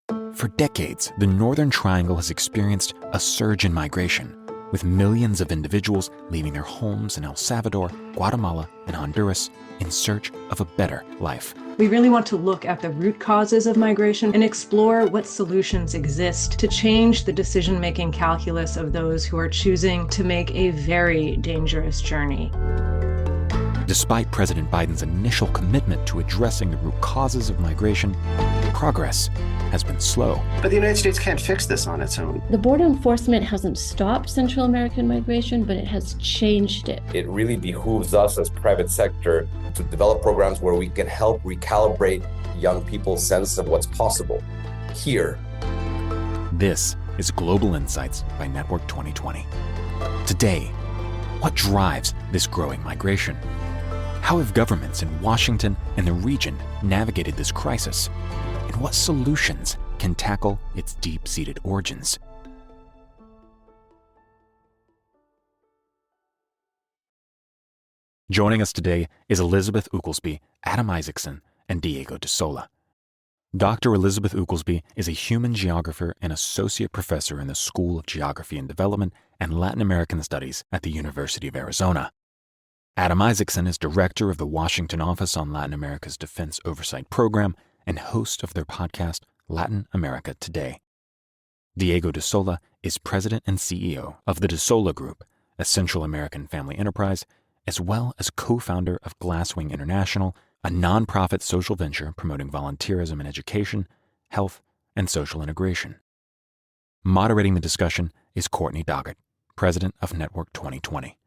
For decades, the Northern Triangle has experienced a surge in migration, with millions of individuals leaving their homes in El Salvador, Guatemala, and Honduras in search of a better life. We really want to look at the root causes of migration and explore what solutions exist to change the decision-making calculus of those who are choosing to make a very dangerous journey. Despite President Biden's initial commitment to addressing the root causes of migration, progress has been slow. But the United States can't fix this on its own. The border enforcement hasn't stopped Central American migration, but it has changed it. It really behooves us as private sector to develop programs where we can help recalibrate young people's sense of what's possible here. This is Global Insights by Network 2020. Today, what drives this growing migration? How have governments in Washington and the region navigated this crisis? And what solutions can tackle its deep-seated origins? Joining us today is Elizabeth Oglesby, Adam Isaacson, and Diego de Sola. Dr. Elizabeth Oglesby is a human geographer and associate professor in the School of Geography and Development and Latin American Studies at the University of Arizona. Adam Isaacson is director of the Washington Office on Latin America's Defense Oversight Program and host of their podcast, Latin America Today. Diego de Sola is president and CEO of the de Sola Group, a Central American family enterprise, as well as co-founder of Glasswing International, a nonprofit social venture promoting volunteerism in education, health, and social integration. Moderating the discussion is Courtney Doggett, president of Network 2020.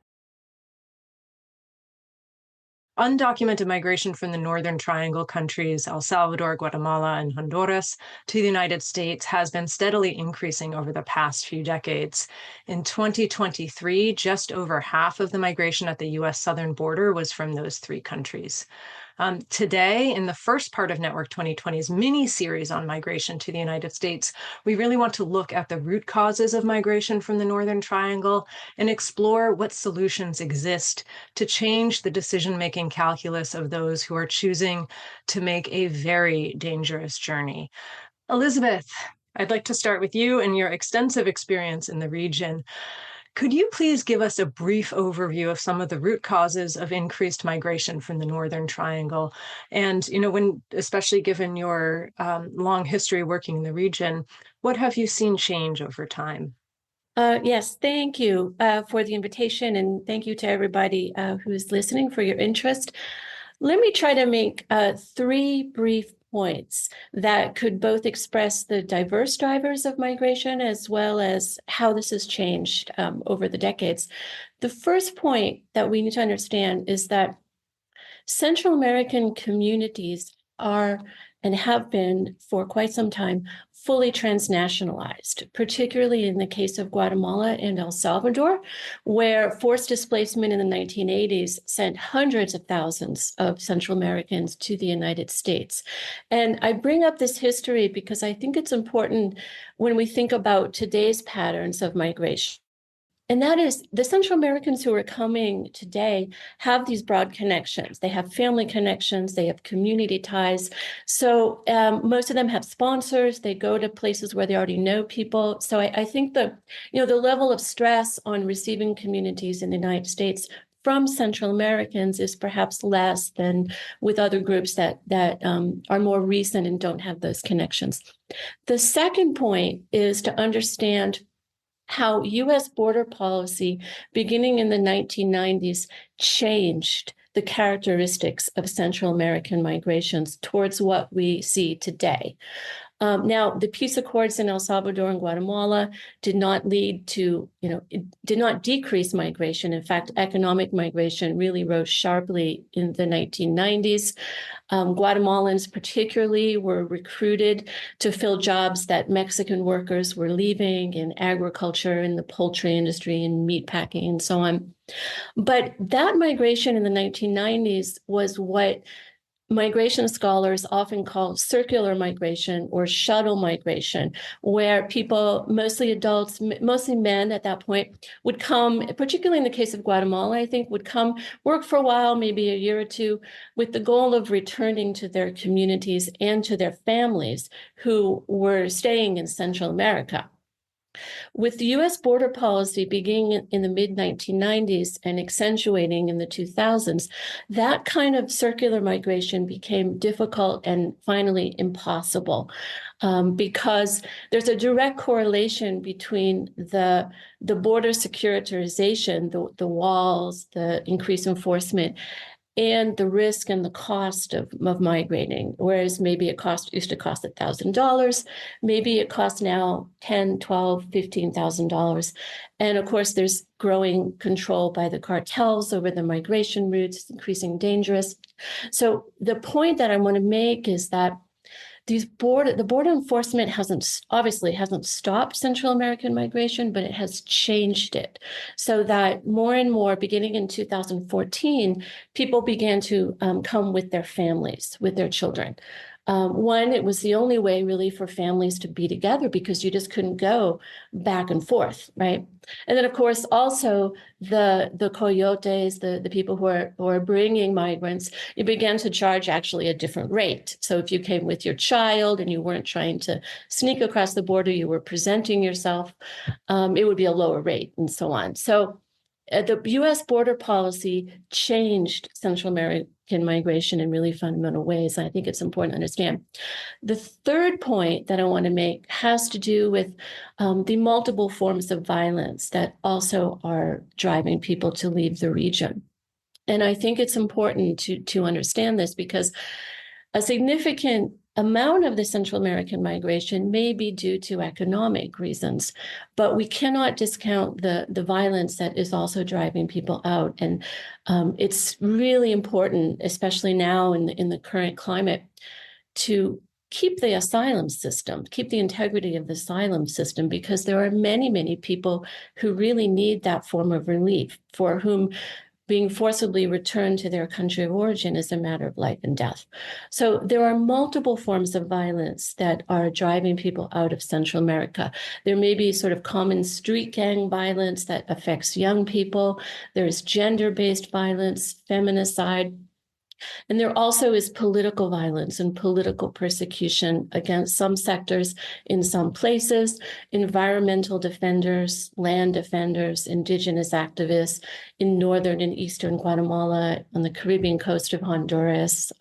Undocumented migration from the Northern Triangle countries, El Salvador, Guatemala, and Honduras, to the United States has been steadily increasing over the past few decades. In 2023, just over half of the migration at the U.S. southern border was from those three countries. Today, in the first part of Network 2020's mini-series on migration to the United States, we really want to look at the root causes of migration from the Northern Triangle and explore what solutions exist to change the decision-making calculus of those who are choosing to make a very dangerous journey. Elizabeth, I'd like to start with you and your extensive experience in the region. Could you please give us a brief overview of some of the root causes of increased migration from the Northern Triangle? And, especially given your long history working in the region, what have you seen change over time? Yes, thank you for the invitation, and thank you to everybody who is listening for your interest. Let me try to make three brief points that could both express the diverse drivers of migration as well as how this has changed over the decades. The first point that we need to understand is that Central American communities are and have been for quite some time fully transnationalized, particularly in the case of Guatemala and El Salvador, where forced displacement in the 1980s sent hundreds of thousands of Central Americans to the United States. And I bring up this history because I think it's important when we think about today's patterns of migration. And that is, the Central Americans who are coming today have these broad connections. They have family connections, they have community ties. So most of them have sponsors. They go to places where they already know people. So I think the level of stress on receiving communities in the United States from Central Americans is perhaps less than with other groups that are more recent and don't have those connections. The second point is to understand how U.S. border policy, beginning in the 1990s, changed the characteristics of Central American migrations towards what we see today. Now, the peace accords in El Salvador and Guatemala did not lead to, it did not decrease migration. In fact, economic migration really rose sharply in the 1990s. Guatemalans particularly were recruited to fill jobs that Mexican workers were leaving in agriculture, in the poultry industry, in meat packing, and so on. But that migration in the 1990s was what migration scholars often call circular migration or shuttle migration, where people, mostly adults, mostly men at that point, would come, particularly in the case of Guatemala, I think, would come, work for a while, maybe a year or two, with the goal of returning to their communities and to their families who were staying in Central America. With the US border policy beginning in the mid-1990s and accentuating in the 2000s, that kind of circular migration became difficult and finally impossible, because there's a direct correlation between the border securitization, the walls, the increased enforcement, and the risk and the cost of migrating. Whereas maybe used to cost $1,000, maybe it costs now $10, $12, $15,000. And of course, there's growing control by the cartels over the migration routes. It's increasingly dangerous. So the point that I want to make is that the border enforcement obviously hasn't stopped Central American migration, but it has changed it so that more and more, beginning in 2014, people began to come with their families, with their children. One, it was the only way really for families to be together because you just couldn't go back and forth, right? And then, of course, also the coyotes, the people who are bringing migrants, you began to charge actually a different rate. So if you came with your child and you weren't trying to sneak across the border, you were presenting yourself, it would be a lower rate and so on. So the U.S. border policy changed Central American migration in really fundamental ways. I think it's important to understand. The third point that I want to make has to do with the multiple forms of violence that also are driving people to leave the region. And I think it's important to understand this because a significant amount of the Central American migration may be due to economic reasons, but we cannot discount the violence that is also driving people out. And it's really important, especially now in the current climate, to keep the asylum system, keep the integrity of the asylum system, because there are many, many people who really need that form of relief, for whom being forcibly returned to their country of origin is a matter of life and death. So there are multiple forms of violence that are driving people out of Central America. There may be sort of common street gang violence that affects young people. There's gender-based violence, feminicide. And there also is political violence and political persecution against some sectors in some places, environmental defenders, land defenders, indigenous activists in northern and eastern Guatemala, on the Caribbean coast of Honduras.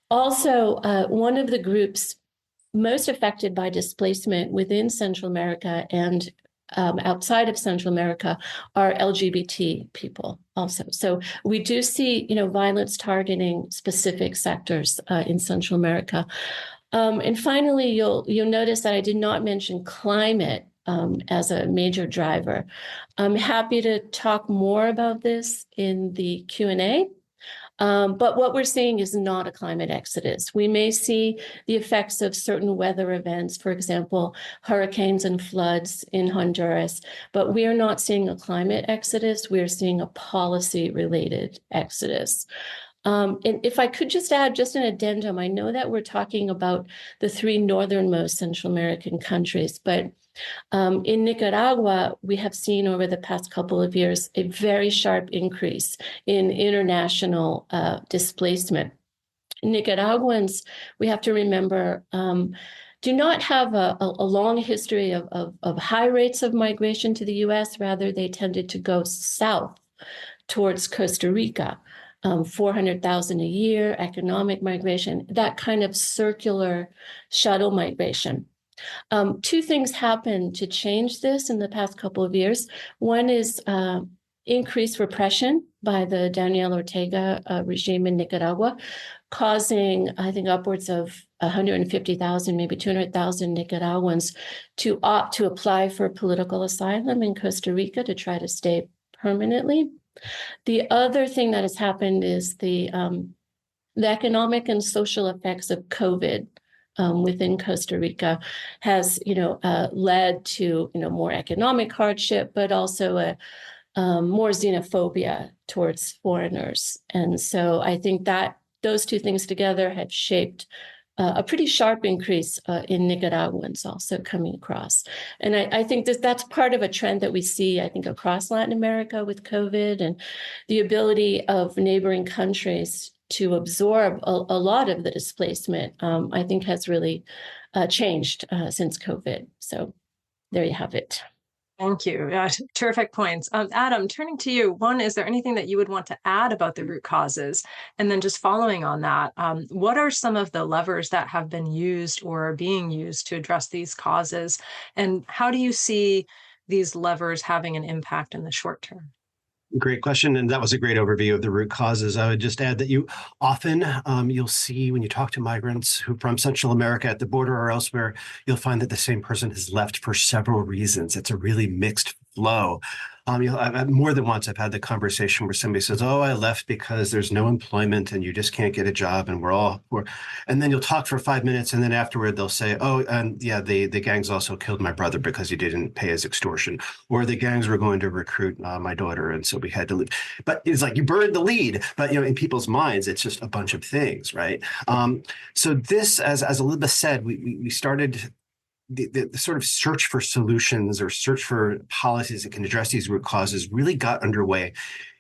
Also, one of the groups most affected by displacement within Central America and outside of Central America are LGBT people also. So we do see, violence targeting specific sectors in Central America. And finally, you'll notice that I did not mention climate as a major driver. I'm happy to talk more about this in the Q&A. But what we're seeing is not a climate exodus. We may see the effects of certain weather events, for example, hurricanes and floods in Honduras, but we are not seeing a climate exodus. We are seeing a policy-related exodus. And if I could just add just an addendum, I know that we're talking about the three northernmost Central American countries, but in Nicaragua, we have seen over the past couple of years a very sharp increase in international displacement. Nicaraguans, we have to remember, do not have a long history of high rates of migration to the U.S. Rather, they tended to go south towards Costa Rica. 400,000 a year, economic migration, that kind of circular shuttle migration. Two things happened to change this in the past couple of years. One is increased repression by the Daniel Ortega regime in Nicaragua, causing, I think, upwards of 150,000, maybe 200,000 Nicaraguans to opt to apply for political asylum in Costa Rica to try to stay permanently. The other thing that has happened is the economic and social effects of COVID within Costa Rica has, led to, more economic hardship, but also a more xenophobia towards foreigners. And so I think that those two things together have shaped a pretty sharp increase in Nicaraguans also coming across. And I think that's part of a trend that we see, I think, across Latin America with COVID and the ability of neighboring countries to absorb a lot of the displacement, I think has really changed since COVID. So there you have it. Thank you. Terrific points. Adam, turning to you, one, is there anything that you would want to add about the root causes? And then just following on that, what are some of the levers that have been used or are being used to address these causes? And how do you see these levers having an impact in the short term? Great question. And that was a great overview of the root causes. I would just add that you often, you'll see when you talk to migrants who from Central America at the border or elsewhere, you'll find that the same person has left for several reasons. It's a really mixed flow. More than once, I've had the conversation where somebody says, "Oh, I left because there's no employment and you just can't get a job, and and then you'll talk for 5 minutes, and then afterward they'll say, "Oh, and yeah, the gangs also killed my brother because he didn't pay his extortion, or the gangs were going to recruit my daughter, and so we had to leave." But it's like you buried the lead. But in people's minds, it's just a bunch of things, right? So this, as Elizabeth said, we started the sort of search for solutions or search for policies that can address these root causes really got underway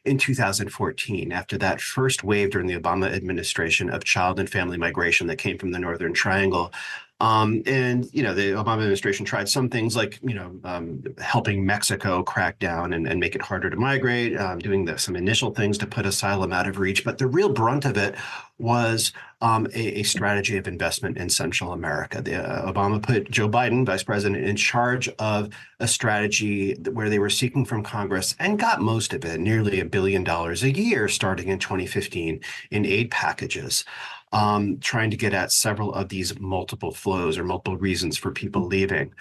in 2014 after that first wave during the Obama administration of child and family migration that came from the Northern Triangle. And the Obama administration tried some things like, helping Mexico crack down and make it harder to migrate, doing some initial things to put asylum out of reach. But the real brunt of it was a strategy of investment in Central America. Obama put Joe Biden, vice president, in charge of a strategy where they were seeking from Congress and got most of it, nearly $1 billion a year starting in 2015 in aid packages. Trying to get at several of these multiple flows or multiple reasons for people leaving.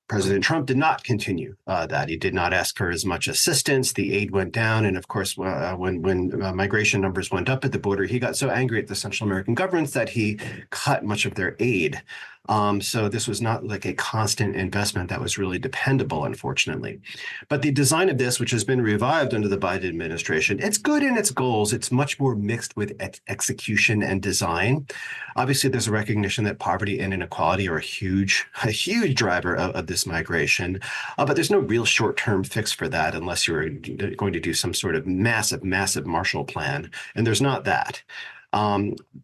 President Trump did not continue that. He did not ask for as much assistance. The aid went down. And of course, when migration numbers went up at the border, he got so angry at the Central American governments that he cut much of their aid. So this was not like a constant investment that was really dependable, unfortunately. But the design of this, which has been revived under the Biden administration, it's good in its goals. It's much more mixed with execution and design. Obviously, there's a recognition that poverty and inequality are a huge driver of this migration. But there's no real short-term fix for that unless you're going to do some sort of massive Marshall Plan. And there's not that.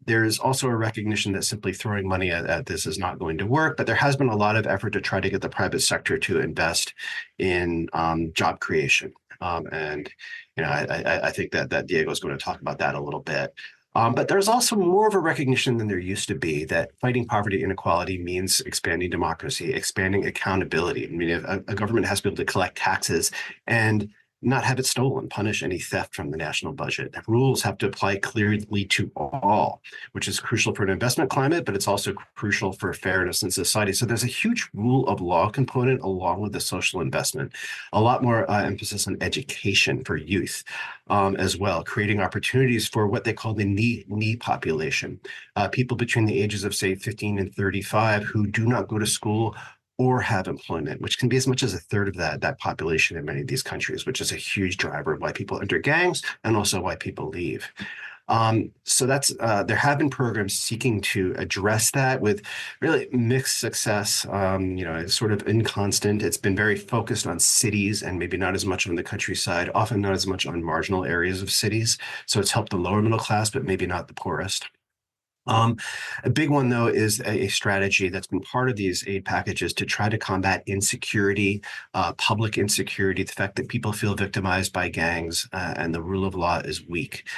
There's also a recognition that simply throwing money at this is not going to work, but there has been a lot of effort to try to get the private sector to invest in job creation. I think that Diego is going to talk about that a little bit. But there's also more of a recognition than there used to be that fighting poverty inequality means expanding democracy, expanding accountability. I mean, if a government has to be able to collect taxes and not have it stolen, punish any theft from the national budget. Rules have to apply clearly to all, which is crucial for an investment climate, but it's also crucial for fairness in society. So there's a huge rule of law component along with the social investment, a lot more emphasis on education for youth as well, creating opportunities for what they call the knee population, people between the ages of, say, 15 and 35 who do not go to school or have employment, which can be as much as a third of that population in many of these countries, which is a huge driver of why people enter gangs and also why people leave. So that's there have been programs seeking to address that with really mixed success. It's sort of inconstant. It's been very focused on cities and maybe not as much on the countryside, often not as much on marginal areas of cities. So it's helped the lower middle class, but maybe not the poorest. A big one, though, is a strategy that's been part of these aid packages to try to combat insecurity, public insecurity, the fact that people feel victimized by gangs and the rule of law is weak.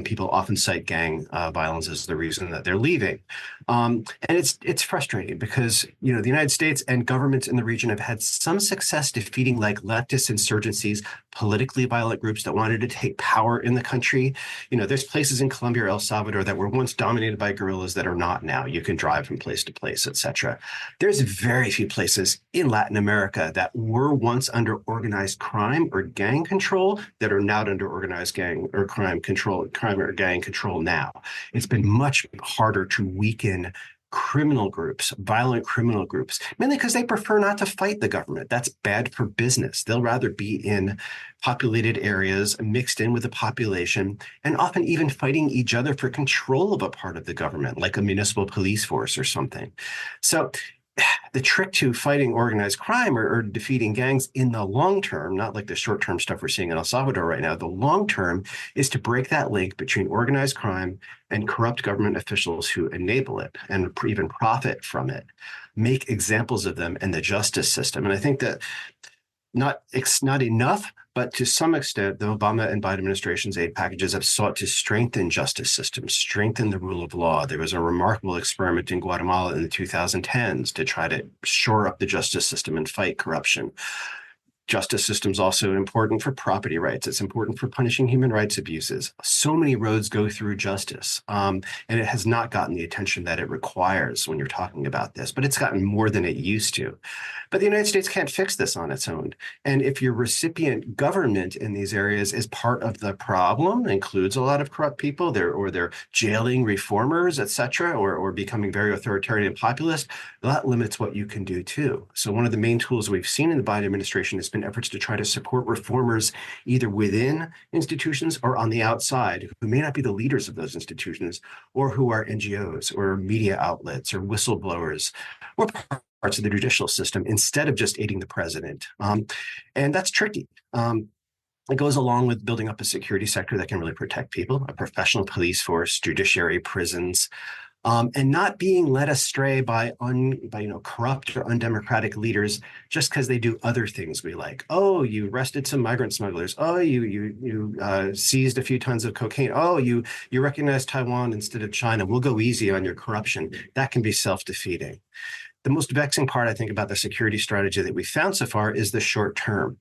People often cite gang violence as the reason that they're leaving. And it's frustrating because, the United States and governments in the region have had some success defeating like leftist insurgencies, politically violent groups that wanted to take power in the country. There's places in Colombia or El Salvador that were once dominated by guerrillas that are not now. You can drive from place to place, etc. There's very few places in Latin America that were once under organized crime or gang control that are now under organized gang or crime or gang control now. It's been much harder to weaken criminal groups, violent criminal groups, mainly because they prefer not to fight the government. That's bad for business. They'll rather be in populated areas, mixed in with the population, and often even fighting each other for control of a part of the government, like a municipal police force or something. So the trick to fighting organized crime or defeating gangs in the long term, not like the short term stuff we're seeing in El Salvador right now, the long term is to break that link between organized crime and corrupt government officials who enable it and even profit from it, make examples of them in the justice system. And I think that it's not enough, but to some extent, the Obama and Biden administration's aid packages have sought to strengthen justice systems, strengthen the rule of law. There was a remarkable experiment in Guatemala in the 2010s to try to shore up the justice system and fight corruption. Justice system's also important for property rights. It's important for punishing human rights abuses. So many roads go through justice, and it has not gotten the attention that it requires when you're talking about this, but it's gotten more than it used to. But the United States can't fix this on its own. And if your recipient government in these areas is part of the problem, includes a lot of corrupt people, they're jailing reformers, et cetera, or becoming very authoritarian and populist, that limits what you can do too. So one of the main tools we've seen in the Biden administration has been efforts to try to support reformers either within institutions or on the outside, who may not be the leaders of those institutions, or who are NGOs or media outlets or whistleblowers or parts of the judicial system, instead of just aiding the president. And that's tricky. It goes along with building up a security sector that can really protect people, a professional police force, judiciary, prisons, and not being led astray by corrupt or undemocratic leaders just because they do other things we like. Oh, you arrested some migrant smugglers. Oh, you seized a few tons of cocaine. Oh, you recognized Taiwan instead of China. We'll go easy on your corruption. That can be self-defeating. The most vexing part, I think, about the security strategy that we found so far is the short term.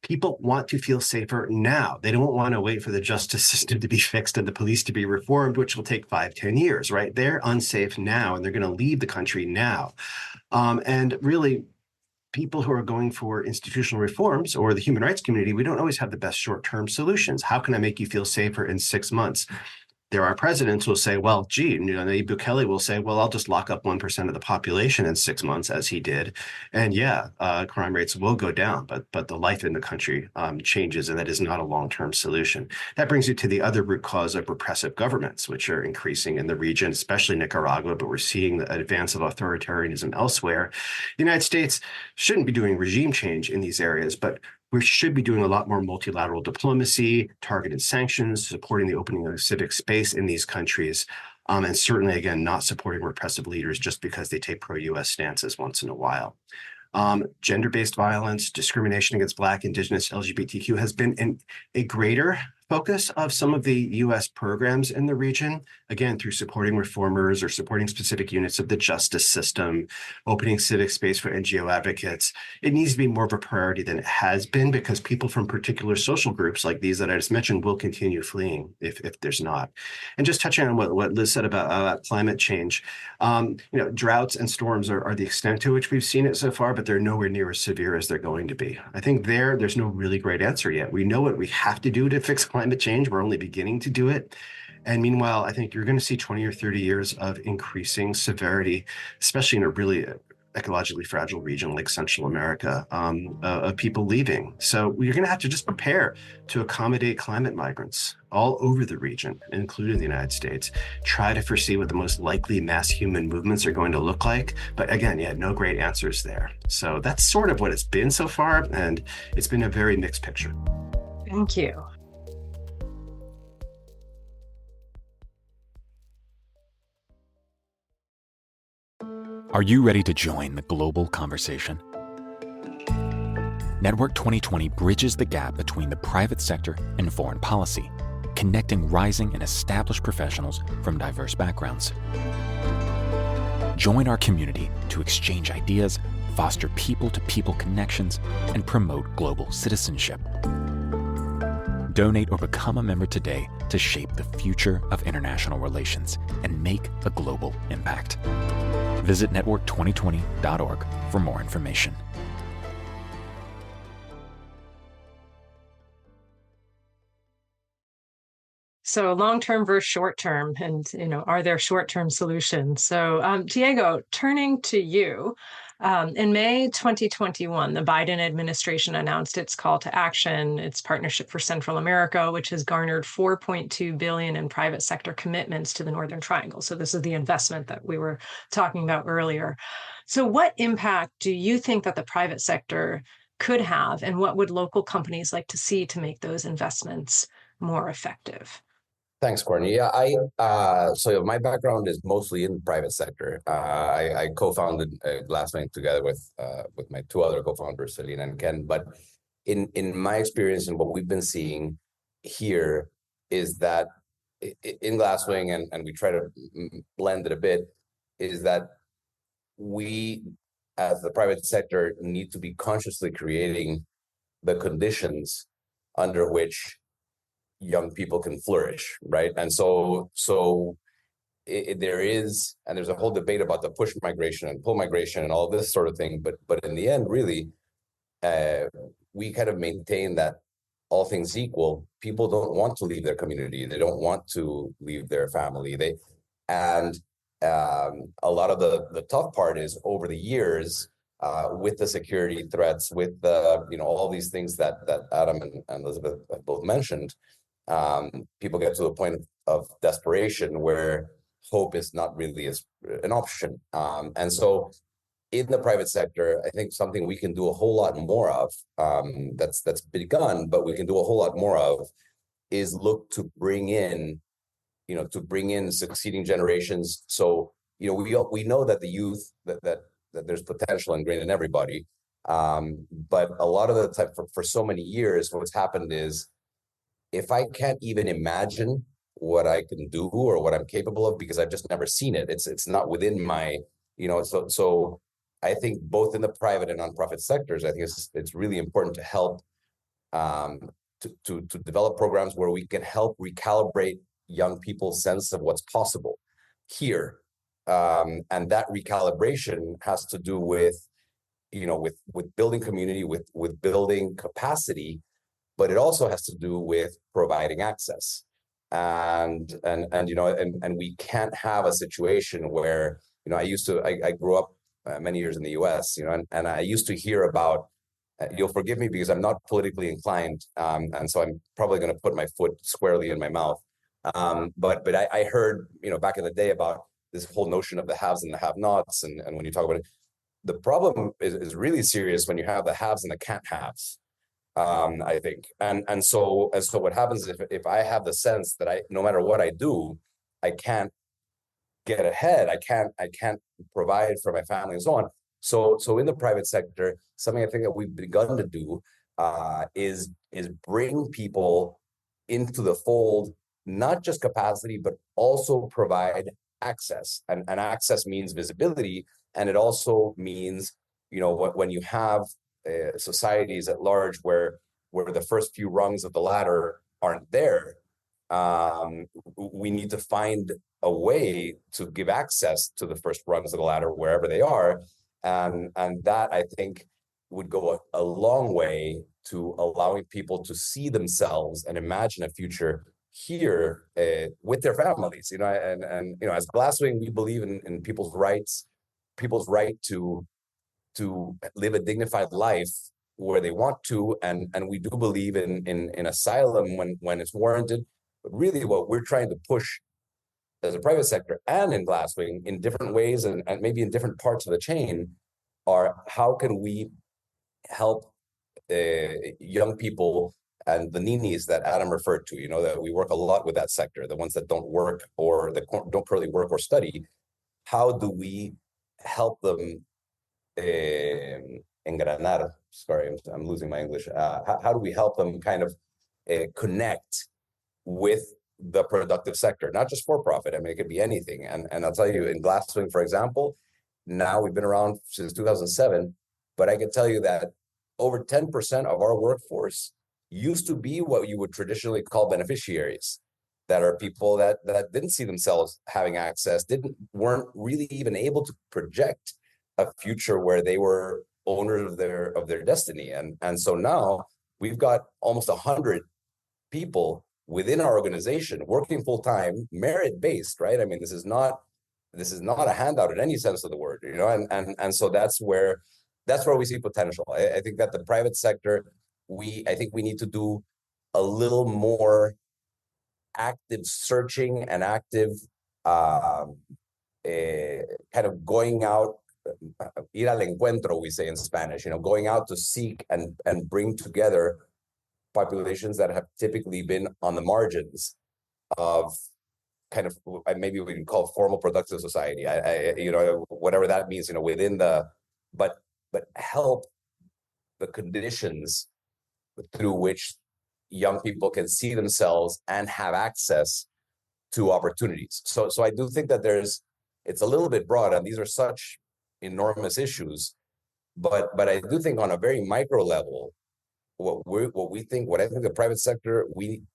People want to feel safer now. They don't want to wait for the justice system to be fixed and the police to be reformed, which will take 5-10 years, right? They're unsafe now, and they're going to leave the country now. And really, people who are going for institutional reforms or the human rights community, we don't always have the best short-term solutions. How can I make you feel safer in 6 months? There are presidents who will say, well, gee, Nayib Bukele will say, well, I'll just lock up 1% of the population in 6 months, as he did. And yeah, crime rates will go down, but the life in the country changes, and that is not a long-term solution. That brings you to the other root cause of repressive governments, which are increasing in the region, especially Nicaragua, but we're seeing the advance of authoritarianism elsewhere. The United States shouldn't be doing regime change in these areas, but we should be doing a lot more multilateral diplomacy, targeted sanctions, supporting the opening of civic space in these countries, and certainly, again, not supporting repressive leaders just because they take pro-U.S. stances once in a while. Gender-based violence, discrimination against Black, Indigenous, LGBTQ has been a greater focus of some of the U.S. programs in the region, again, through supporting reformers or supporting specific units of the justice system, opening civic space for NGO advocates. It needs to be more of a priority than it has been, because people from particular social groups like these that I just mentioned will continue fleeing if there's not. And just touching on what Liz said about climate change, droughts and storms are the extent to which we've seen it so far, but they're nowhere near as severe as they're going to be. I think there's no really great answer yet. We know what we have to do to fix climate change. We're only beginning to do it. And meanwhile, I think you're going to see 20 or 30 years of increasing severity, especially in a really ecologically fragile region like Central America, of people leaving. So you're going to have to just prepare to accommodate climate migrants all over the region, including the United States. Try to foresee what the most likely mass human movements are going to look like. But again, no great answers there. So that's sort of what it's been so far, and it's been a very mixed picture. Thank you. Are you ready to join the global conversation? Network 2020 bridges the gap between the private sector and foreign policy, connecting rising and established professionals from diverse backgrounds. Join our community to exchange ideas, foster people-to-people connections, and promote global citizenship. Donate or become a member today to shape the future of international relations and make a global impact. Visit network2020.org for more information. So long-term versus short-term, and are there short-term solutions? So Diego, turning to you, in May 2021, the Biden administration announced its call to action, its Partnership for Central America, which has garnered $4.2 billion in private sector commitments to the Northern Triangle. So this is the investment that we were talking about earlier. So what impact do you think that the private sector could have, and what would local companies like to see to make those investments more effective? Thanks, Courtney. Yeah, so my background is mostly in the private sector. I co-founded Glasswing together with my two other co-founders, Selena and Ken. But in my experience and what we've been seeing here is that in Glasswing, and we try to blend it a bit, is that we, as the private sector, need to be consciously creating the conditions under which young people can flourish, right? And so there's a whole debate about the push migration and pull migration and all this sort of thing. But in the end, really, we kind of maintain that all things equal, people don't want to leave their community. They don't want to leave their family. A lot of the tough part is over the years, with the security threats, with the all these things that Adam and Elizabeth have both mentioned, people get to a point of desperation where hope is not really an option. And so in the private sector, I think something we can do a whole lot more of, that's begun, but we can do a whole lot more of, is look to bring in succeeding generations. So we know that the youth, that there's potential ingrained in everybody, but a lot of the time for so many years, what's happened is, if I can't even imagine what I can do or what I'm capable of because I've just never seen it, it's not within my, so I think both in the private and nonprofit sectors, I think it's really important to help to develop programs where we can help recalibrate young people's sense of what's possible here. And that recalibration has to do with, with building community, with building capacity, but it also has to do with providing access. And we can't have a situation where, I grew up many years in the US, and I used to hear about, you'll forgive me because I'm not politically inclined, and so I'm probably going to put my foot squarely in my mouth. But I heard, back in the day about this whole notion of the haves and the have-nots, and when you talk about it, the problem is really serious when you have the haves and the can't-haves. I think, and so what happens if I have the sense that no matter what I do, I can't get ahead, I can't provide for my family and so on. So in the private sector, something I think that we've begun to do is bring people into the fold, not just capacity, but also provide access. And access means visibility, and it also means, when you have societies at large where the first few rungs of the ladder aren't there, we need to find a way to give access to the first rungs of the ladder wherever they are, and that, I think, would go a long way to allowing people to see themselves and imagine a future here with their families. And as Glasswing, we believe in people's rights, people's right to live a dignified life where they want to, and we do believe in asylum when it's warranted. But really, what we're trying to push as a private sector and in Glasswing in different ways and maybe in different parts of the chain are, how can we help young people and the ninis that Adam referred to, that we work a lot with that sector, the ones that don't work or that don't currently work or study. How do we help them engranar? Sorry, I'm losing my English. How do we help them kind of connect with the productive sector, not just for profit? I mean, it could be anything. And I'll tell you, in Glasswing, for example, now we've been around since 2007, but I can tell you that over 10% of our workforce used to be what you would traditionally call beneficiaries, that are people that didn't see themselves having access, weren't really even able to project a future where they were owners of their destiny. And so now we've got almost 100 people within our organization, working full time, merit based, right? I mean, this is not a handout in any sense of the word, you know, and so that's where we see potential. I think that the private sector, I think we need to do a little more active searching and active kind of going out, ir al encuentro, we say in Spanish, you know, going out to seek and bring together populations that have typically been on the margins of kind of, maybe we can call formal productive society, you know, whatever that means, you know, within the, but help the conditions through which young people can see themselves and have access to opportunities. So I do think that it's a little bit broad, and these are such enormous issues, but I do think on a very micro level, what I think the private sector,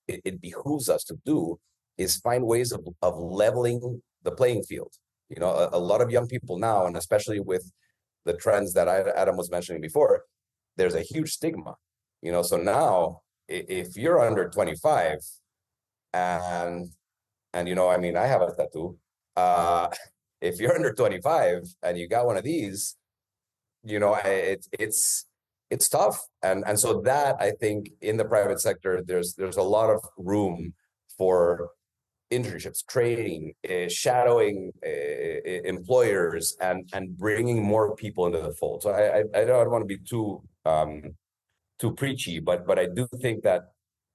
it behooves us to do is find ways of leveling the playing field. You know, a lot of young people now, and especially with the trends that Adam was mentioning before, there's a huge stigma, you know. So now, if you're under 25, and you know, I mean, I have a tattoo. If you're under 25 and you got one of these, you know, it's tough. And so that, I think, in the private sector, there's a lot of room for internships, training, shadowing employers, and bringing more people into the fold. So I don't want to be too preachy, but I do think that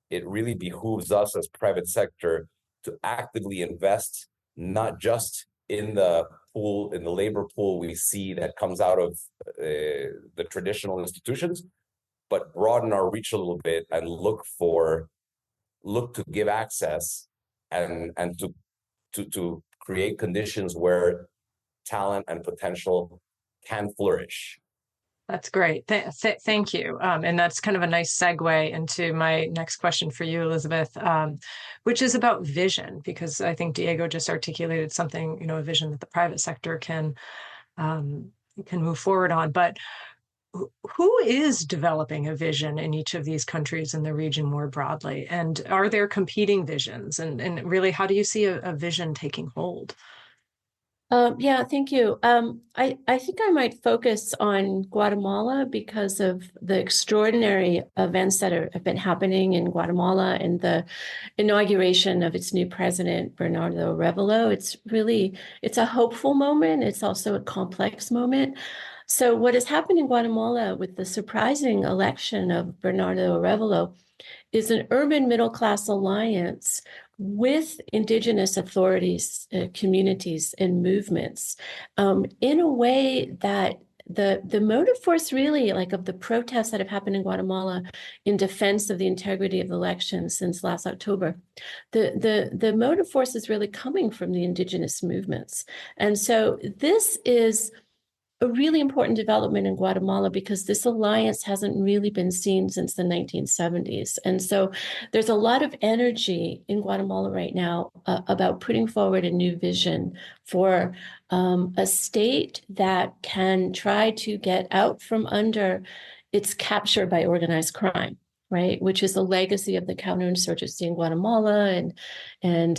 it really behooves us as private sector to actively invest, not just in the pool, in the labor pool we see that comes out of the traditional institutions, but broaden our reach a little bit and look to give access and to create conditions where talent and potential can flourish. That's great. Thank you. And that's kind of a nice segue into my next question for you, Elizabeth, which is about vision, because I think Diego just articulated something, you know, a vision that the private sector can move forward on. But who is developing a vision in each of these countries in the region more broadly? And are there competing visions? And really, how do you see a vision taking hold? Yeah, thank you. I think I might focus on Guatemala because of the extraordinary events that have been happening in Guatemala and the inauguration of its new president, Bernardo Arévalo. It's a hopeful moment. It's also a complex moment. So what has happened in Guatemala with the surprising election of Bernardo Arévalo is an urban middle-class alliance with indigenous authorities, communities, and movements, in a way that the motive force really, like, of the protests that have happened in Guatemala in defense of the integrity of the elections since last October, the motive force is really coming from the indigenous movements. And so this is a really important development in Guatemala because this alliance hasn't really been seen since the 1970s. And so there's a lot of energy in Guatemala right now about putting forward a new vision for a state that can try to get out from under its capture by organized crime, right? Which is the legacy of the counterinsurgency in Guatemala and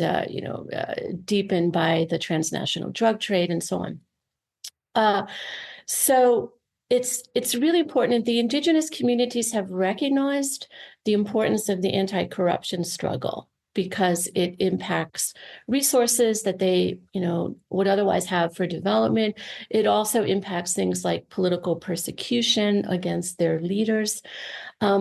deepened by the transnational drug trade and so on. So it's really important. The indigenous communities have recognized the importance of the anti-corruption struggle because it impacts resources that they, would otherwise have for development. It also impacts things like political persecution against their leaders.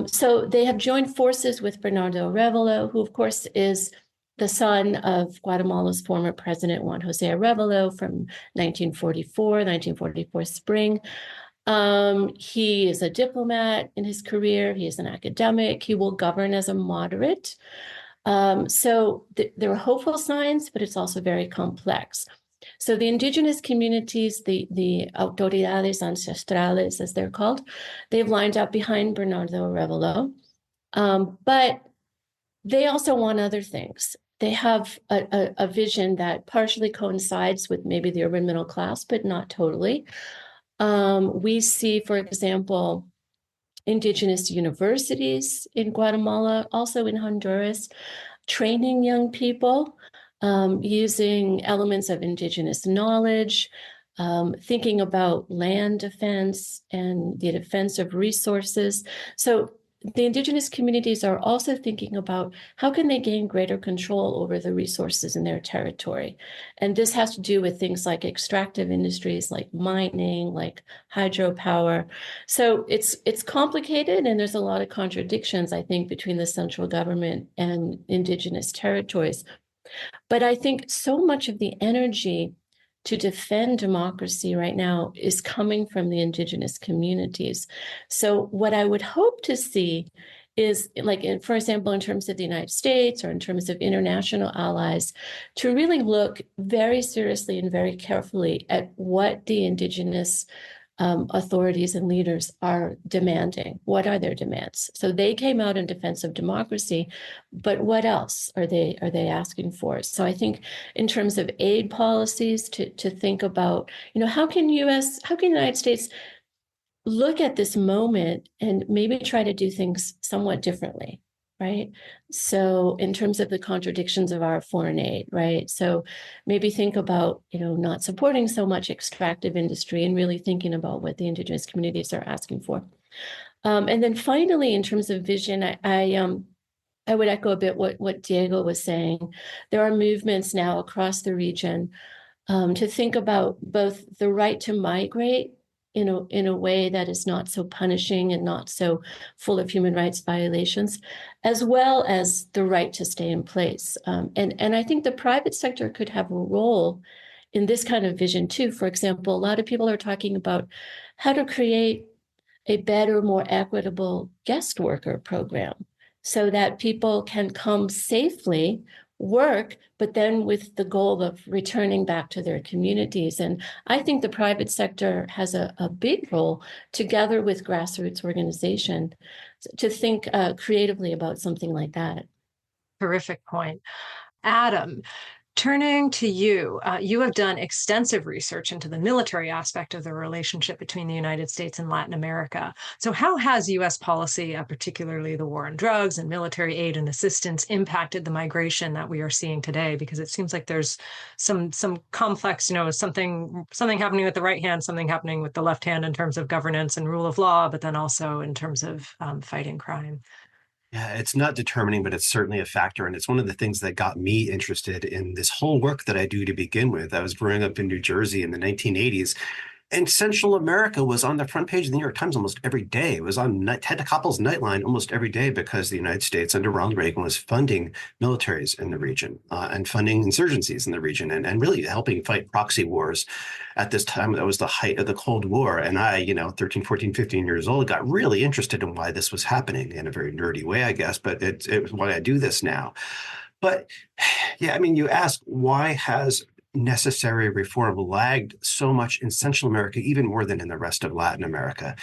So they have joined forces with Bernardo Arévalo, who of course is the son of Guatemala's former president, Juan José Arévalo, from 1944 spring. He is a diplomat in his career. He is an academic. He will govern as a moderate. So there are hopeful signs, but it's also very complex. So the indigenous communities, the autoridades ancestrales, as they're called, they've lined up behind Bernardo Arévalo. But they also want other things. They have a vision that partially coincides with maybe the urban middle class, but not totally. We see, for example, indigenous universities in Guatemala, also in Honduras, training young people, using elements of indigenous knowledge, thinking about land defense and the defense of resources. So the indigenous communities are also thinking about how can they gain greater control over the resources in their territory. And this has to do with things like extractive industries, like mining, like hydropower. So it's complicated, and there's a lot of contradictions, I think, between the central government and indigenous territories. But I think so much of the energy to defend democracy right now is coming from the indigenous communities. So what I would hope to see is, like, for example, in terms of the United States or in terms of international allies, to really look very seriously and very carefully at what the indigenous authorities and leaders are demanding. What are their demands? So they came out in defense of democracy, but what else are they asking for? So I think in terms of aid policies, to think about, how can the United States look at this moment and maybe try to do things somewhat differently, right? So in terms of the contradictions of our foreign aid, right? So maybe think about, not supporting so much extractive industry and really thinking about what the indigenous communities are asking for. And then finally, in terms of vision, I would echo a bit what Diego was saying. There are movements now across the region to think about both the right to migrate in a way that is not so punishing and not so full of human rights violations, as well as the right to stay in place. And I think the private sector could have a role in this kind of vision too. For example, a lot of people are talking about how to create a better, more equitable guest worker program so that people can come safely, work, but then with the goal of returning back to their communities. And I think the private sector has a big role, together with grassroots organization, to think creatively about something like that. Terrific point. Adam, turning to you, you have done extensive research into the military aspect of the relationship between the United States and Latin America. So how has U.S. policy, particularly the war on drugs and military aid and assistance, impacted the migration that we are seeing today? Because it seems like there's some complex, something happening with the right hand, something happening with the left hand in terms of governance and rule of law, but then also in terms of fighting crime. Yeah, it's not determining, but it's certainly a factor. And it's one of the things that got me interested in this whole work that I do to begin with. I was growing up in New Jersey in the 1980s, and Central America was on the front page of the New York Times almost every day. It was on Ted Koppel's Nightline almost every day because the United States under Ronald Reagan was funding militaries in the region and funding insurgencies in the region and really helping fight proxy wars at this time. That was the height of the Cold War. And I, 13, 14, 15 years old, got really interested in why this was happening in a very nerdy way, I guess, but it was why I do this now. But yeah, you ask, why has necessary reform lagged so much in Central America, even more than in the rest of Latin America?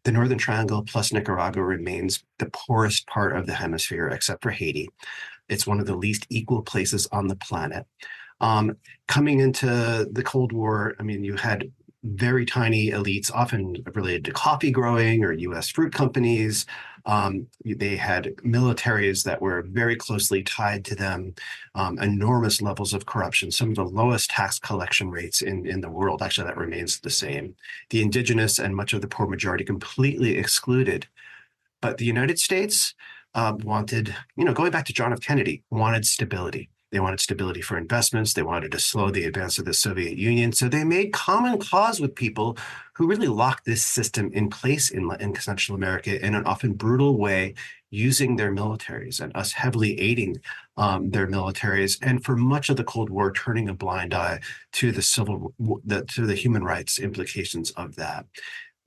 The Northern Triangle plus Nicaragua remains the poorest part of the hemisphere, except for Haiti. It's one of the least equal places on the planet. Coming into the Cold War, you had very tiny elites, often related to coffee growing or U.S. fruit companies. They had militaries that were very closely tied to them, enormous levels of corruption, some of the lowest tax collection rates in the world. Actually, that remains the same. The indigenous and much of the poor majority completely excluded. But the United States wanted, going back to John F. Kennedy, wanted stability. They wanted stability for investments. They wanted to slow the advance of the Soviet Union. So they made common cause with people who really locked this system in place in Central America in an often brutal way, using their militaries and us heavily aiding their militaries. And for much of the Cold War, turning a blind eye to the human rights implications of that.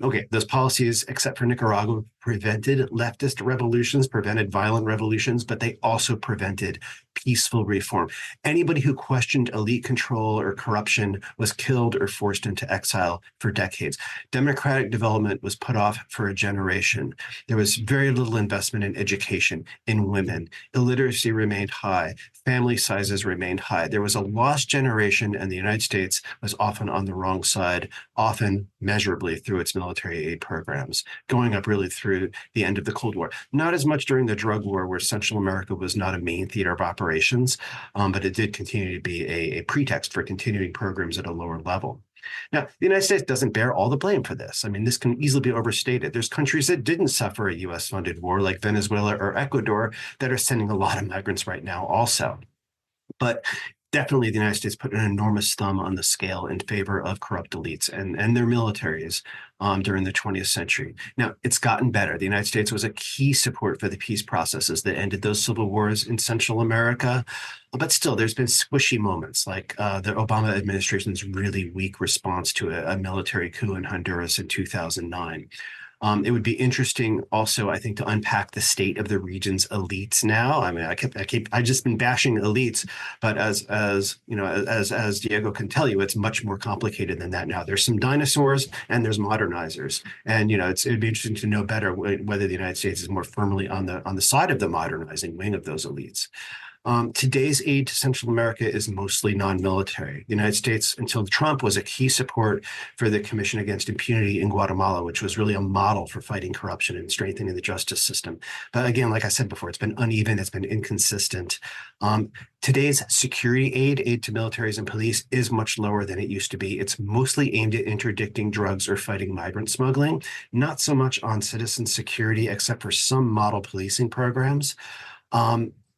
Okay, those policies, except for Nicaragua, prevented leftist revolutions, prevented violent revolutions, but they also prevented peaceful reform. Anybody who questioned elite control or corruption was killed or forced into exile for decades. Democratic development was put off for a generation. There was very little investment in education, in women. Illiteracy remained high. Family sizes remained high. There was a lost generation, and the United States was often on the wrong side, often measurably through its military aid programs, going up really through through the end of the Cold War. Not as much during the drug war, where Central America was not a main theater of operations, but it did continue to be a pretext for continuing programs at a lower level. Now, the United States doesn't bear all the blame for this. I mean, this can easily be overstated. There's countries that didn't suffer a U.S.-funded war, like Venezuela or Ecuador, that are sending a lot of migrants right now also. But definitely the United States put an enormous thumb on the scale in favor of corrupt elites and their militaries during the 20th century. Now, it's gotten better. The United States was a key support for the peace processes that ended those civil wars in Central America. But still, there's been squishy moments, like the Obama administration's really weak response to a military coup in Honduras in 2009. It would be interesting also, I think, to unpack the state of the region's elites now. I mean, I just been bashing elites, but as you know, as Diego can tell you, it's much more complicated than that now. There's some dinosaurs and there's modernizers, and you know, it'd be interesting to know better whether the United States is more firmly on the side of the modernizing wing of those elites. Today's aid to Central America is mostly non-military. The United States, until Trump, was a key support for the Commission Against Impunity in Guatemala, which was really a model for fighting corruption and strengthening the justice system. But again, like I said before, it's been uneven, it's been inconsistent. Today's security aid to militaries and police is much lower than it used to be. It's mostly aimed at interdicting drugs or fighting migrant smuggling, not so much on citizen security, except for some model policing programs.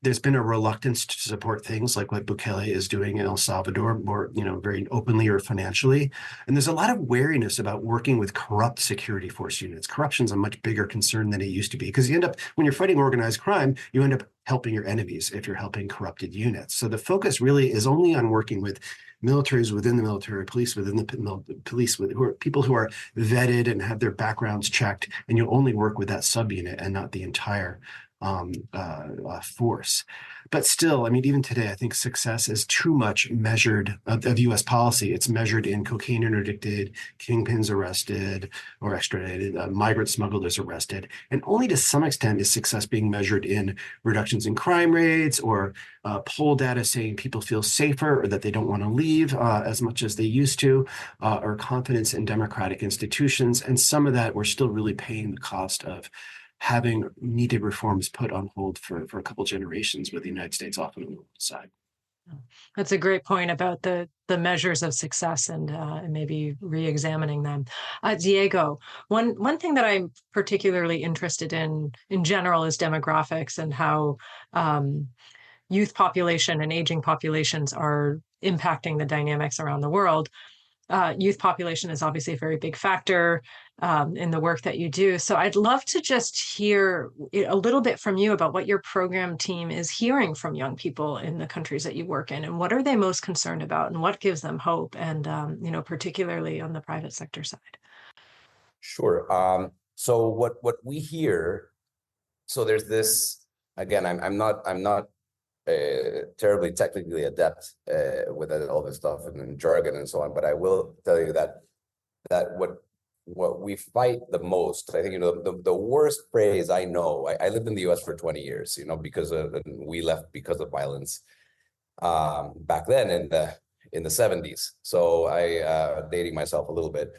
There's been a reluctance to support things like what Bukele is doing in El Salvador, more, you know, very openly or financially. And there's a lot of wariness about working with corrupt security force units. Corruption's a much bigger concern than it used to be, because you end up, when you're fighting organized crime, you end up helping your enemies if you're helping corrupted units. So the focus really is only on working with militaries within the military, police within the police, who are people who are vetted and have their backgrounds checked, and you'll only work with that subunit and not the entire force. But still, I mean, even today, I think success is too much measured of U.S. policy. It's measured in cocaine interdicted, kingpins arrested or extradited, migrant smugglers arrested. And only to some extent is success being measured in reductions in crime rates or poll data saying people feel safer or that they don't want to leave as much as they used to, or confidence in democratic institutions. And some of that we're still really paying the cost of having needed reforms put on hold for a couple generations, with the United States often on the side. That's a great point about the measures of success and maybe re-examining them. Diego, one thing that I'm particularly interested in general is demographics and how youth population and aging populations are impacting the dynamics around the world. Youth population is obviously a very big factor in the work that you do. So I'd love to just hear a little bit from you about what your program team is hearing from young people in the countries that you work in, and what are they most concerned about, and what gives them hope, and you know, particularly on the private sector side. Sure. So what we hear, so there's this, again, I'm not terribly technically adept with all this stuff and jargon and so on, but I will tell you that what we fight the most, I think, you know, the worst phrase I know, I lived in the US for 20 years, you know, we left because of violence back then in the 70s. So I dating myself a little bit.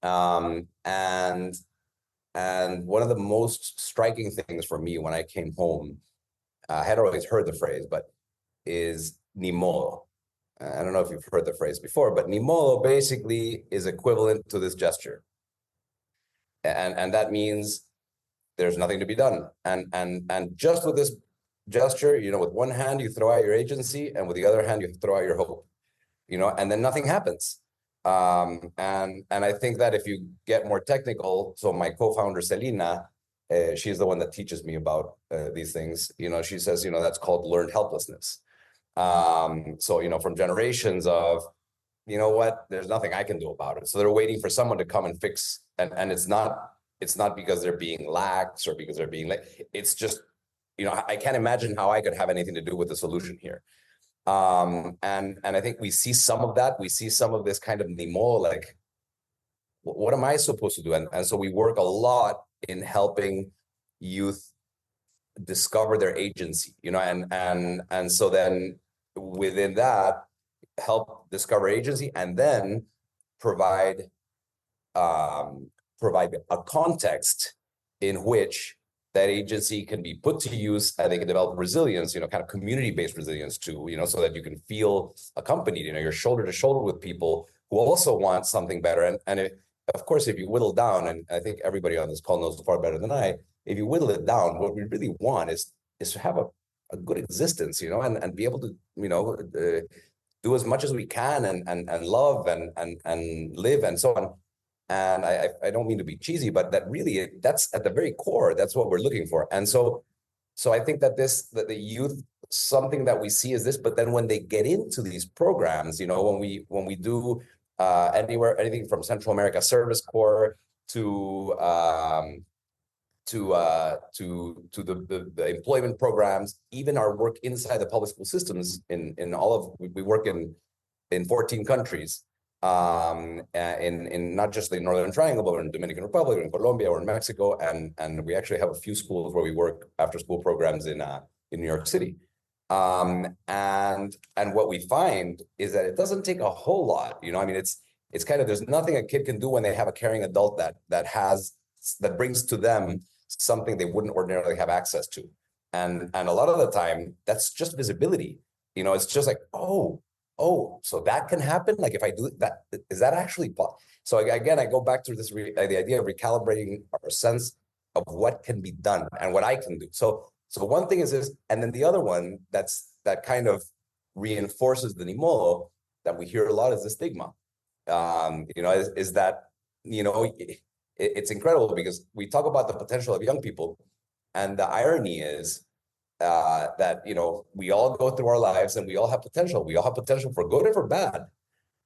And one of the most striking things for me when I came home, I had always heard the phrase, but is ni modo. I don't know if you've heard the phrase before, but ni modo basically is equivalent to this gesture. And that means there's nothing to be done. And just with this gesture, you know, with one hand, you throw out your agency, and with the other hand, you throw out your hope, you know, and then nothing happens. And I think that if you get more technical, so my co-founder, Selena, she's the one that teaches me about these things. You know, she says, you know, that's called learned helplessness. So, you know, from generations of, you know what, there's nothing I can do about it. So they're waiting for someone to come and fix. And it's not because they're being lax or because they're being like, it's just, you know, I can't imagine how I could have anything to do with the solution here. And I think we see some of that. We see some of this kind of nemo, like, what am I supposed to do? And so we work a lot in helping youth discover their agency, you know, and so then within that, help discover agency, and then provide a context in which that agency can be put to use, and they can develop resilience, kind of community-based resilience too, so that you can feel accompanied, you're shoulder to shoulder with people who also want something better. And of course, if you whittle down, and I think everybody on this call knows far better than I, if you whittle it down, what we really want is to have a good existence, and be able to, do as much as we can and love and live and so on. And I don't mean to be cheesy, but that really, that's at the very core, that's what we're looking for. And so I think that the youth, something that we see is this, but then when they get into these programs, when we do anything from Central America Service Corps to the employment programs, even our work inside the public school systems we work in 14 countries, in not just the Northern Triangle, but in Dominican Republic, or in Colombia, or in Mexico, and we actually have a few schools where we work after school programs in New York City. And what we find is that it doesn't take a whole lot, it's kind of, there's nothing a kid can do when they have a caring adult that brings to them something they wouldn't ordinarily have access to. And a lot of the time, that's just visibility. It's just like, oh, so that can happen? Like, if I do that, is that actually possible? So again, I go back to this, the idea of recalibrating our sense of what can be done and what I can do. So one thing is this, and then the other one that kind of reinforces the ni modo that we hear a lot is the stigma. Is that, it's incredible because we talk about the potential of young people, and the irony is that we all go through our lives and we all have potential. We all have potential for good or for bad.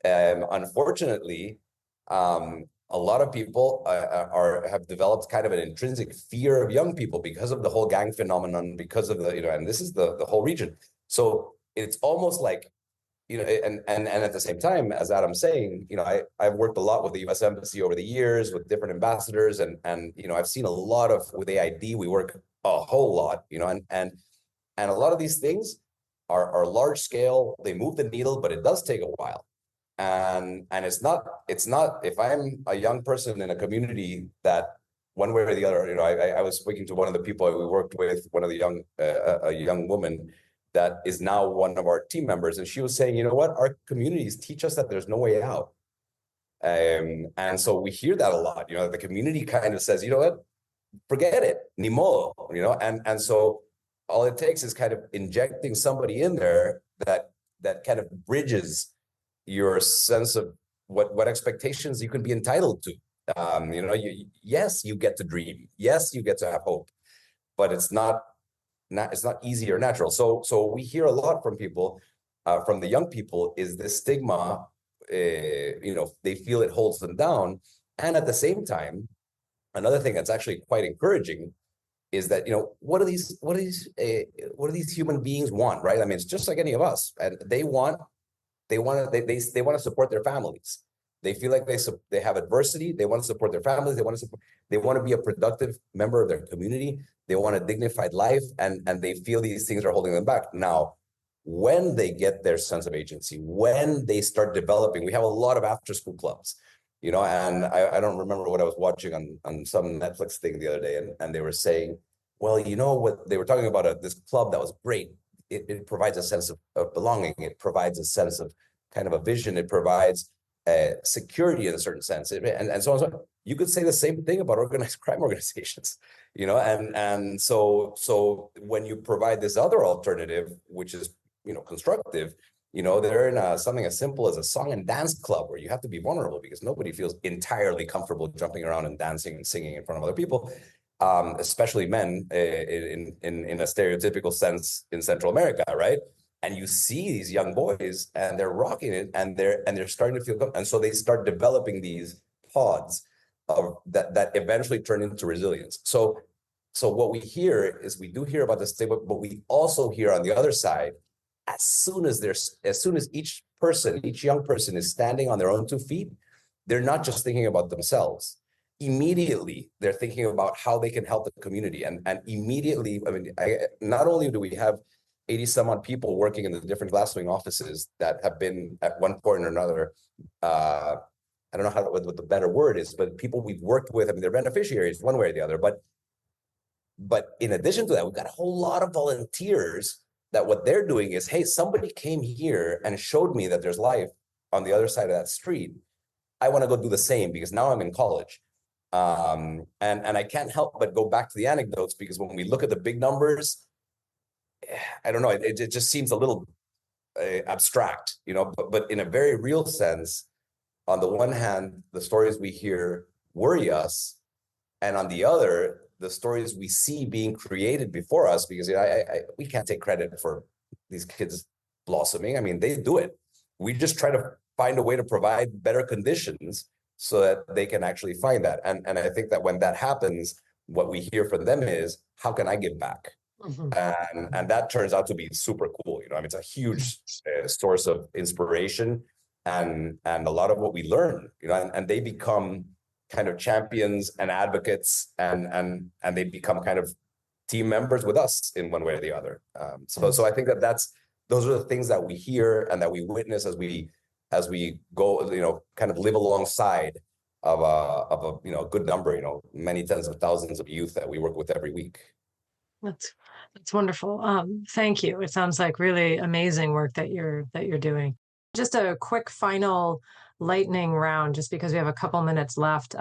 Unfortunately, a lot of people have developed kind of an intrinsic fear of young people because of the whole gang phenomenon, because of and this is the whole region. So it's almost like, and at the same time, as Adam's saying, I've worked a lot with the U.S. Embassy over the years with different ambassadors, and I've seen a lot of, with AID, we work a whole lot, and a lot of these things are large scale. They move the needle, but it does take a while. And it's not, if I'm a young person in a community that one way or the other, I was speaking to one of the people we worked with, one of the a young woman that is now one of our team members. And she was saying, our communities teach us that there's no way out. And so we hear that a lot, the community kind of says, forget it, ni modo, and so all it takes is kind of injecting somebody in there that kind of bridges your sense of what expectations you can be entitled to. Yes, you get to dream. Yes, you get to have hope, but it's not easy or natural. So we hear a lot from people, from the young people, is this stigma. They feel it holds them down, and at the same time, another thing that's actually quite encouraging is that what do these human beings want, right? I mean, it's just like any of us, and they want to support their families. They feel like they have adversity. They want to support their families. They want to be a productive member of their community. They want a dignified life, and they feel these things are holding them back. Now, when they get their sense of agency, when they start developing, we have a lot of after-school clubs, and I don't remember what I was watching on some Netflix thing the other day, and they were saying, well, what they were talking about, this club that was great. It provides a sense of belonging. It provides a sense of kind of a vision. It provides security in a certain sense, and so on. So you could say the same thing about organized crime organizations, and so when you provide this other alternative, which is constructive, they're in something as simple as a song and dance club where you have to be vulnerable because nobody feels entirely comfortable jumping around and dancing and singing in front of other people, especially men in a stereotypical sense in Central America, right? And you see these young boys and they're rocking it, and they're starting to feel comfortable, and so they start developing these pods of that eventually turn into resilience. So what we hear is, we do hear about the stigma, but we also hear on the other side, as soon as each young person is standing on their own 2 feet, they're not just thinking about themselves. Immediately, they're thinking about how they can help the community. And immediately, not only do we have 80 some odd people working in the different glasswing offices that have been at one point or another, I don't know what the better word is, but people we've worked with, they're beneficiaries one way or the other, but But in addition to that, we've got a whole lot of volunteers that what they're doing is, hey, somebody came here and showed me that there's life on the other side of that street. I want to go do the same because now I'm in college. And I can't help but go back to the anecdotes, because when we look at the big numbers, I don't know, it just seems a little abstract, but in a very real sense, on the one hand, the stories we hear worry us. And on the other, the stories we see being created before us, because we can't take credit for these kids blossoming. I mean, they do it. We just try to find a way to provide better conditions so that they can actually find that. And I think that when that happens, what we hear from them is, how can I give back? And that turns out to be super cool. I mean, it's a huge source of inspiration and a lot of what we learn, and they become kind of champions and advocates, and they become kind of team members with us in one way or the other. So I think those are the things that we hear and that we witness as we go, kind of live alongside of a good number, many tens of thousands of youth that we work with every week. That's wonderful. Thank you. It sounds like really amazing work that you're doing. Just a quick final lightning round, just because we have a couple minutes left.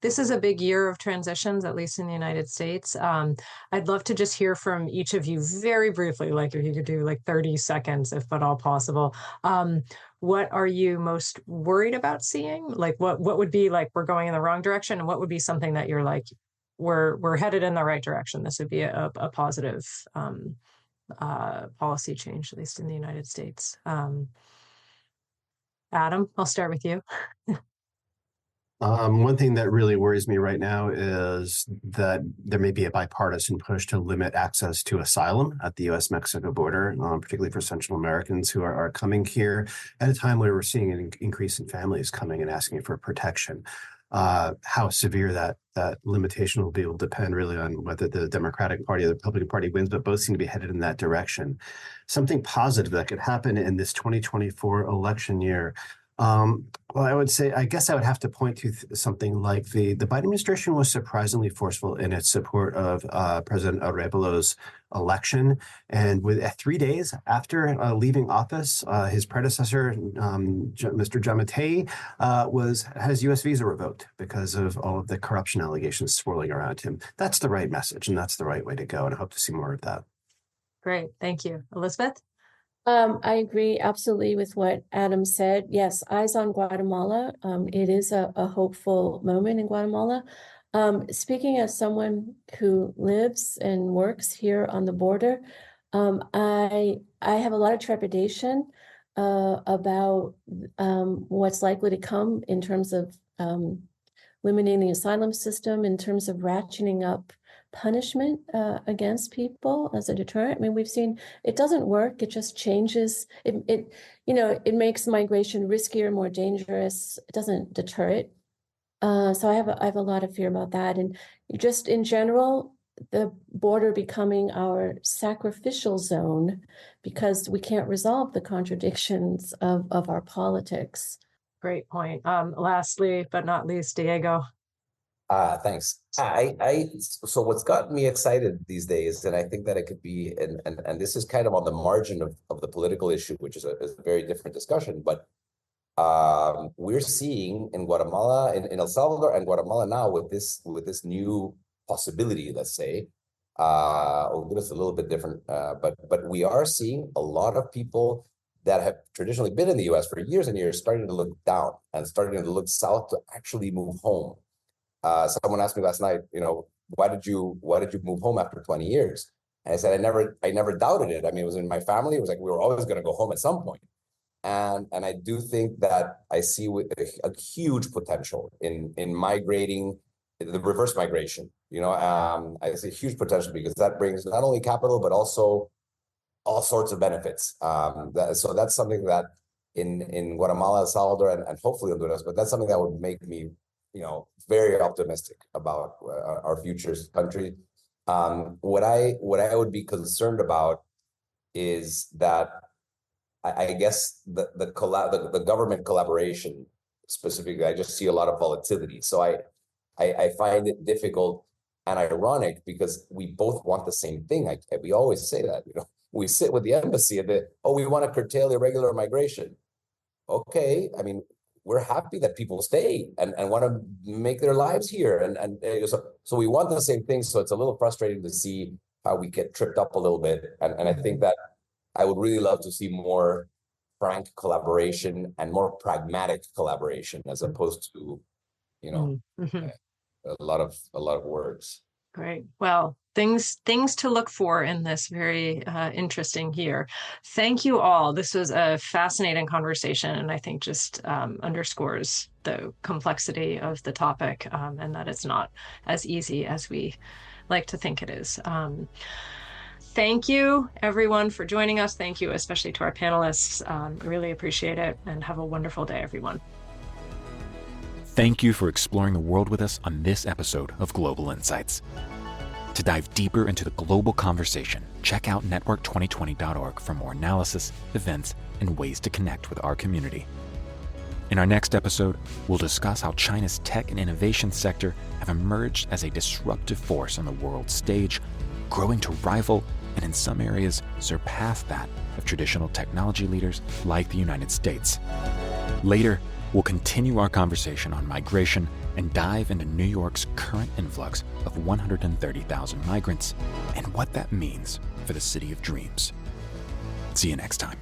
This is a big year of transitions, at least in the United States. I'd love to just hear from each of you very briefly, like if you could do like 30 seconds, if at all possible. What are you most worried about seeing? Like what would be like, we're going in the wrong direction, and what would be something that you're like, we're headed in the right direction? This would be a positive policy change, at least in the United States. Adam, I'll start with you. One thing that really worries me right now is that there may be a bipartisan push to limit access to asylum at the U.S.-Mexico border, particularly for Central Americans who are coming here at a time where we're seeing an increase in families coming and asking for protection. How severe that limitation will be will depend really on whether the Democratic Party or the Republican Party wins, but both seem to be headed in that direction. Something positive that could happen in this 2024 election year. Well, I would say, I guess I would have to point to something like the Biden administration was surprisingly forceful in its support of President Arebelo's election. And with 3 days after leaving office, his predecessor, Mr. Giammattei, had his U.S. visa revoked because of all of the corruption allegations swirling around him. That's the right message, and that's the right way to go. And I hope to see more of that. Great. Thank you. Elizabeth? I agree absolutely with what Adam said. Yes, eyes on Guatemala. It is a hopeful moment in Guatemala. Speaking as someone who lives and works here on the border, I have a lot of trepidation about what's likely to come in terms of limiting the asylum system, in terms of ratcheting up punishment against people as a deterrent. I mean, we've seen it doesn't work. It just changes. It makes migration riskier, more dangerous. It doesn't deter it. So I have a lot of fear about that. And just in general, the border becoming our sacrificial zone because we can't resolve the contradictions of our politics. Great point. Lastly, but not least, Diego. Thanks. So what's gotten me excited these days, and I think that it could be, and this is kind of on the margin of the political issue, which is a very different discussion, but we're seeing in Guatemala, in El Salvador and Guatemala now with this new possibility, let's say, Honduras is a little bit different, but we are seeing a lot of people that have traditionally been in the U.S. for years and years starting to look down and starting to look south to actually move home. Someone asked me last night, why did you move home after 20 years? And I said, I never doubted it. I mean, it was in my family. It was like, we were always going to go home at some point. And I do think that I see a huge potential in migrating, the reverse migration. I see huge potential because that brings not only capital, but also all sorts of benefits. So that's something that in Guatemala, El Salvador, and hopefully Honduras, but that's something that would make me very optimistic about our future country. What I would be concerned about is that I guess the government collaboration specifically, I just see a lot of volatility. So I find it difficult and ironic because we both want the same thing. We always say that, we sit with the embassy and we want to curtail irregular migration. Okay, I mean, we're happy that people stay and want to make their lives here. So we want the same thing. So it's a little frustrating to see how we get tripped up a little bit. And I think that I would really love to see more frank collaboration and more pragmatic collaboration as opposed to, a lot of words. Great. Well, things to look for in this very interesting year. Thank you all. This was a fascinating conversation, and I think just underscores the complexity of the topic, and that it's not as easy as we like to think it is. Thank you, everyone, for joining us. Thank you, especially to our panelists. Really appreciate it, and have a wonderful day, everyone. Thank you for exploring the world with us on this episode of Global Insights. To dive deeper into the global conversation, check out network2020.org for more analysis, events, and ways to connect with our community. In our next episode, we'll discuss how China's tech and innovation sector have emerged as a disruptive force on the world stage, growing to rival and in some areas surpass that of traditional technology leaders like the United States. Later, we'll continue our conversation on migration and dive into New York's current influx of 130,000 migrants and what that means for the City of Dreams. See you next time.